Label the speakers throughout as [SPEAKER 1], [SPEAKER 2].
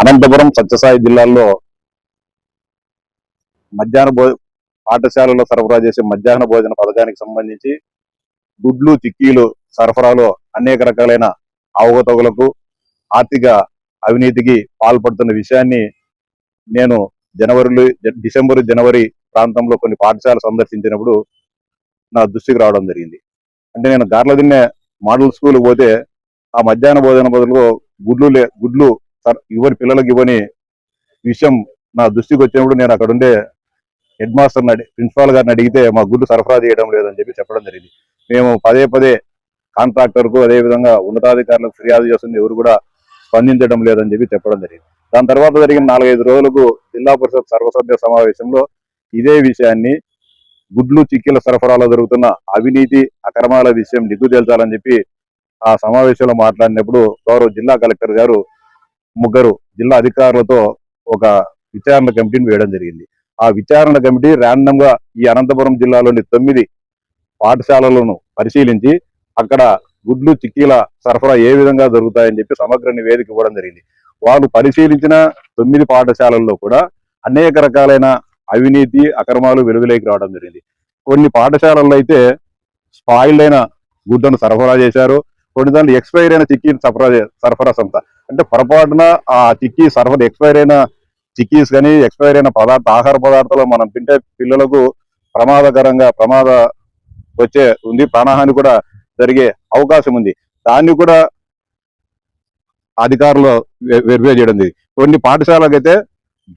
[SPEAKER 1] అనంతపురం సత్యసాయి జిల్లాల్లో మధ్యాహ్న పాఠశాలలో సరఫరా చేసే మధ్యాహ్న భోజన పథకానికి సంబంధించి గుడ్లు చిక్కీలు సరఫరాలో అనేక రకాలైన అవకతవకలకు ఆర్థిక అవినీతికి పాల్పడుతున్న విషయాన్ని నేను డిసెంబర్ జనవరి ప్రాంతంలో కొన్ని పాఠశాల సందర్శించినప్పుడు నా దృష్టికి రావడం జరిగింది. అంటే నేను గార్లదిన్నె మోడల్ స్కూల్ పోతే ఆ మధ్యాహ్న భోజన బదులు గుడ్లు ఇవ్వని పిల్లలకు ఇవ్వని విషయం నా దృష్టికి వచ్చినప్పుడు నేను అక్కడ ఉండే హెడ్ మాస్టర్ ప్రిన్సిపాల్ గారిని అడిగితే మా గుడ్లు సరఫరా చేయడం లేదని చెప్పడం జరిగింది. మేము పదే కాంట్రాక్టర్కు అదేవిధంగా ఉన్నతాధికారులకు ఫిర్యాదు చేస్తుంది, ఎవరు కూడా స్పందించడం లేదని చెప్పడం జరిగింది. దాని తర్వాత జరిగిన 4-5 రోజులకు జిల్లా పరిషత్ సర్వసభ్య సమావేశంలో ఇదే విషయాన్ని గుడ్లు చిక్కీల సరఫరాలో జరుగుతున్న అవినీతి అక్రమాల విషయం నిగ్గు తేల్చాలని చెప్పి ఆ సమావేశంలో మాట్లాడినప్పుడు గౌరవ జిల్లా కలెక్టర్ గారు 3 జిల్లా అధికారులతో ఒక విచారణ కమిటీని వేయడం జరిగింది. ఆ విచారణ కమిటీ ర్యాండమ్ గా ఈ అనంతపురం జిల్లాలోని 9 పాఠశాలలను పరిశీలించి అక్కడ గుడ్లు చిక్కీల సరఫరా ఏ విధంగా జరుగుతాయని చెప్పి సమగ్ర నివేదిక ఇవ్వడం జరిగింది. వాళ్ళు పరిశీలించిన 9 పాఠశాలల్లో కూడా అనేక రకాలైన అవినీతి అక్రమాలు వెలుగులోకి రావడం జరిగింది. కొన్ని పాఠశాలల్లో అయితే స్పాయిల్డ్ అయిన గుడ్లను సరఫరా చేశారు, కొన్ని దాంట్లో ఎక్స్పైర్ అయిన చిక్కీని సరఫరా సంస్థ అంటే పొరపాటున ఆ చిక్కీ సరఫరా ఎక్స్పైర్ అయిన చిక్కీస్ కానీ ఎక్స్పైర్ అయిన ఆహార పదార్థాలు మనం తింటే పిల్లలకు ప్రమాద వచ్చే ఉంది, ప్రాణహాని కూడా జరిగే అవకాశం ఉంది. దాన్ని కూడా అధికారులు వెరిఫై చేయడం జరిగింది. కొన్ని పాఠశాలకైతే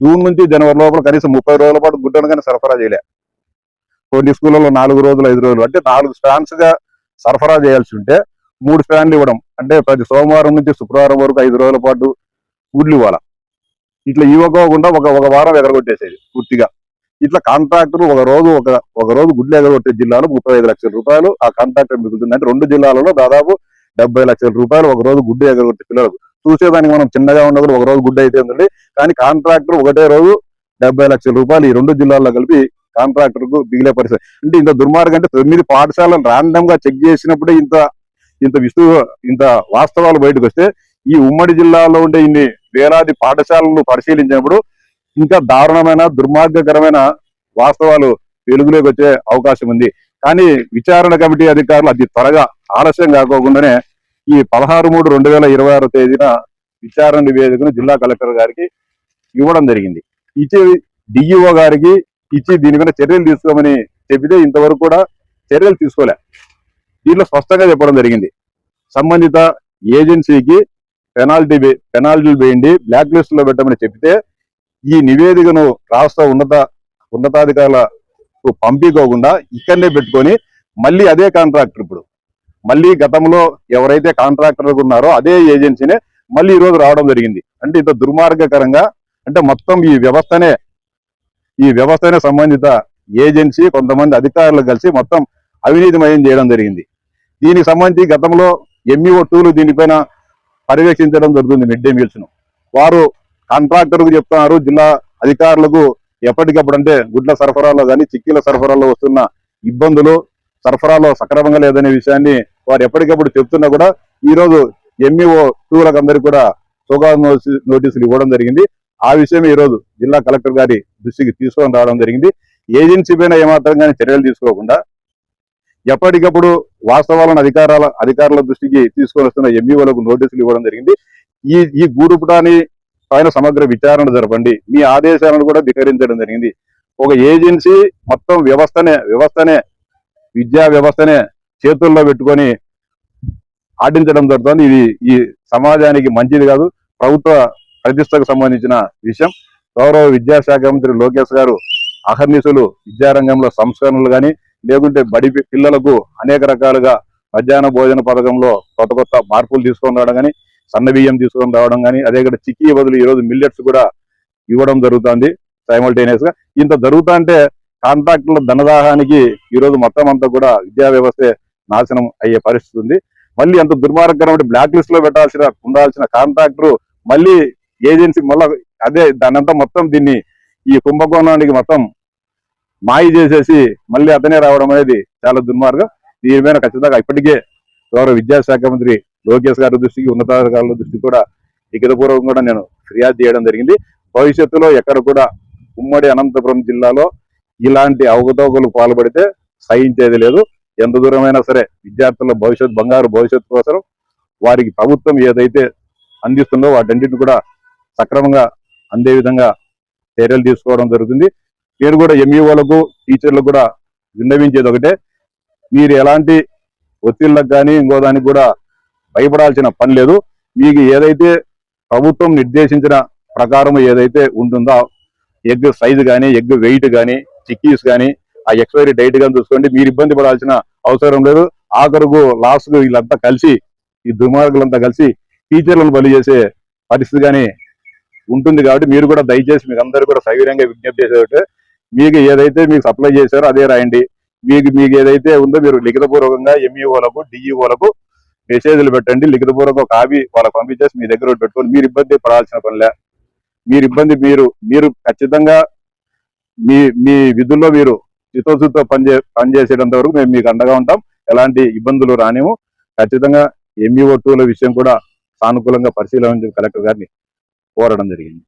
[SPEAKER 1] జూన్ నుంచి జనవరి లోపల కనీసం 30 రోజుల పాటు గుడ్డను కానీ సరఫరా చేయలే. కొన్ని స్కూళ్ళలో 4 రోజులు 5 రోజులు అంటే 4 స్పాన్స్ గా సరఫరా చేయాల్సి ఉంటే 3 స్పాన్లు ఇవ్వడం, అంటే ప్రతి సోమవారం నుంచి శుక్రవారం వరకు 5 రోజుల పాటు గుడ్లు ఇవ్వాలి. ఇట్లా ఇవ్వకోకుండా ఒక వారం ఎగరగొట్టేసేది పూర్తిగా. ఇట్లా కాంట్రాక్టర్ ఒక రోజు గుడ్లు ఎగరగొట్టే జిల్లాలో 35 లక్షల రూపాయలు ఆ కాంట్రాక్టర్ మిగులుతుంది. అంటే 2 జిల్లాలలో దాదాపు 70 లక్షల రూపాయలు ఒక రోజు గుడ్డు ఎగరగొట్టే పిల్లలకు. చూసేదానికి మనం చిన్నగా ఉన్నప్పుడు ఒక రోజు గుడ్డు అయితే ఉంది, కానీ కాంట్రాక్టర్ ఒకటే రోజు 70 లక్షల రూపాయలు ఈ 2 జిల్లాల్లో కలిపి కాంట్రాక్టర్ కు మిగిలే పరిస్థితి. అంటే ఇంత దుర్మార్గం. అంటే 9 పాఠశాలను ర్యాండమ్ గా చెక్ చేసినప్పుడే ఇంత వాస్తవాలు బయటకు వస్తే ఈ ఉమ్మడి జిల్లాలో ఉండే ఇన్ని వేలాది పాఠశాలను పరిశీలించినప్పుడు ఇంకా దారుణమైన దుర్మార్గకరమైన వాస్తవాలు వెలుగులోకి వచ్చే అవకాశం ఉంది. కానీ విచారణ కమిటీ అధికారులు అతి త్వరగా ఆలస్యం కాకోకుండానే ఈ 16/3/2026 తేదీన విచారణ నివేదికను జిల్లా కలెక్టర్ గారికి ఇవ్వడం జరిగింది. ఇచ్చి డిఈఓ గారికి ఇచ్చి దీని మీద చర్యలు తీసుకోమని చెబితే ఇంతవరకు కూడా చర్యలు తీసుకోలే. దీనిలో స్పష్టంగా చెప్పడం జరిగింది, సంబంధిత ఏజెన్సీకి పెనాల్టీలు వేయండి, బ్లాక్ లిస్ట్ లో పెట్టమని చెప్తే ఈ నివేదికను రాష్ట్ర ఉన్నతాధికారులకు పంపించుకోకుండా ఇక్కడనే పెట్టుకొని మళ్ళీ అదే కాంట్రాక్టర్ ఇప్పుడు మళ్ళీ గతంలో ఎవరైతే కాంట్రాక్టర్ ఉన్నారో అదే ఏజెన్సీనే మళ్ళీ ఈ రోజు రావడం జరిగింది. అంటే ఇంత దుర్మార్గకరంగా, అంటే మొత్తం ఈ వ్యవస్థనే సంబంధిత ఏజెన్సీ కొంతమంది అధికారులు కలిసి మొత్తం అవినీతిమయం చేయడం జరిగింది. దీనికి సంబంధించి గతంలో ఎంఈఓ 2లు దీనిపైన పర్యవేక్షించడం జరుగుతుంది. మిడ్ డే మీల్స్ ను వారు కాంట్రాక్టర్ కు చెప్తున్నారు, జిల్లా అధికారులకు ఎప్పటికప్పుడు అంటే గుడ్ల సరఫరాలో కానీ చిక్కీల సరఫరాలో వస్తున్న ఇబ్బందులు, సరఫరాలో సక్రమంగా లేదనే విషయాన్ని వారు ఎప్పటికప్పుడు చెప్తున్నా కూడా ఈ రోజు ఎంఈఓ 2లకు అందరికీ కూడా సోకాజ్ నోటీసులు ఇవ్వడం జరిగింది. ఆ విషయం ఈ రోజు జిల్లా కలెక్టర్ గారి దృష్టికి తీసుకొని రావడం జరిగింది. ఏజెన్సీ పైన ఏమాత్రం కానీ చర్యలు తీసుకోకుండా ఎప్పటికప్పుడు వాస్తవాలను అధికారుల దృష్టికి తీసుకొని వస్తున్న ఎంఈఓలకు నోటీసులు ఇవ్వడం జరిగింది. ఈ గూడుపుటాని పైన సమగ్ర విచారణ జరపండి, మీ ఆదేశాలను కూడా ధిక్కరించడం జరిగింది. ఒక ఏజెన్సీ మొత్తం విద్యా వ్యవస్థనే చేతుల్లో పెట్టుకొని ఆడించడం జరుగుతుంది. ఇది ఈ సమాజానికి మంచిది కాదు, ప్రభుత్వ ప్రతిష్టకు సంబంధించిన విషయం. గౌరవ విద్యాశాఖ మంత్రి లోకేష్ గారు అహర్నిశలు విద్యారంగంలో సంస్కరణలు కానీ లేకుంటే బడి పిల్లలకు అనేక రకాలుగా మధ్యాహ్న భోజన పథకంలో కొత్త మార్పులు తీసుకొని రావడం కానీ, సన్న బియ్యం తీసుకొని రావడం కానీ, అదే ఇక్కడ చిక్కీ బదులు ఈరోజు మిల్లెట్స్ కూడా ఇవ్వడం జరుగుతుంది సైమల్టేనియస్ గా. ఇంత జరుగుతా అంటే కాంట్రాక్టుల ధనదాహానికి ఈరోజు మొత్తం అంతా కూడా విద్యా వ్యవస్థే నాశనం అయ్యే పరిస్థితి ఉంది. మళ్ళీ అంత దుర్మార్గకరమైన బ్లాక్ లిస్ట్ లో ఉండాల్సిన కాంట్రాక్టర్ మళ్ళీ ఏజెన్సీ అదే దానంతా మొత్తం దీన్ని ఈ కుంభకోణానికి మొత్తం మాయ చేసేసి మళ్ళీ అతనే రావడం అనేది చాలా దుర్మార్గం. దీని మీద ఖచ్చితంగా ఇప్పటికే గౌరవ విద్యాశాఖ మంత్రి లోకేష్ గారి దృష్టికి ఉన్నతాధికారుల దృష్టికి కూడా లిఖితపూర్వకం కూడా నేను ఫిర్యాదు చేయడం జరిగింది. భవిష్యత్తులో ఎక్కడ కూడా ఉమ్మడి అనంతపురం జిల్లాలో ఇలాంటి అవకతవకలు పాల్పడితే సహించేది లేదు. ఎంత దూరమైనా సరే విద్యార్థుల బంగారు భవిష్యత్తు కోసం వారికి ప్రభుత్వం ఏదైతే అందిస్తుందో వాటన్నిటిని కూడా సక్రమంగా అందే విధంగా చర్యలు తీసుకోవడం జరుగుతుంది. నేను కూడా ఎంఈఓలకు టీచర్లకు కూడా విన్నవించేది ఒకటే, మీరు ఎలాంటి ఒత్తిళ్లకు కానీ ఇంకో దానికి కూడా భయపడాల్సిన పని లేదు. మీకు ఏదైతే ప్రభుత్వం నిర్దేశించిన ప్రకారం ఏదైతే ఉంటుందో ఎగ్ సైజు కానీ ఎగ్ వెయిట్ కానీ చిక్కీస్ కానీ ఆ ఎక్స్పైరీ డేట్ కానీ చూసుకోండి. మీరు ఇబ్బంది పడాల్సిన అవసరం లేదు. ఆఖరుకు లాస్ట్ వీళ్ళంతా కలిసి ఈ దుర్మార్గులంతా కలిసి టీచర్లను బలి చేసే పరిస్థితి కానీ ఉంటుంది. కాబట్టి మీరు కూడా దయచేసి మీకు అందరూ కూడా సౌకర్యంగా విజ్ఞప్తి చేసేటట్టు మీకు ఏదైతే మీకు సప్లై చేశారో అదే రాయండి. మీకు ఏదైతే ఉందో మీరు లిఖితపూర్వకంగా ఎంఈఓలకు డిఈఓలకు మెసేజ్లు పెట్టండి. లిఖితపూర్వక కాపీ వాళ్ళకి పంపించేసి మీ దగ్గర పెట్టుకోండి. మీరు ఇబ్బంది పడాల్సిన పనిలే. మీరు ఖచ్చితంగా మీ విధుల్లో మీరు చిత్తశుద్ధితో పనిచేసేటంత వరకు మేము మీకు అండగా ఉంటాం. ఎలాంటి ఇబ్బందులు రానిము. ఖచ్చితంగా ఎంఈఓ 2ల విషయం కూడా సానుకూలంగా పరిశీలన కలెక్టర్ గారిని కోరడం జరిగింది.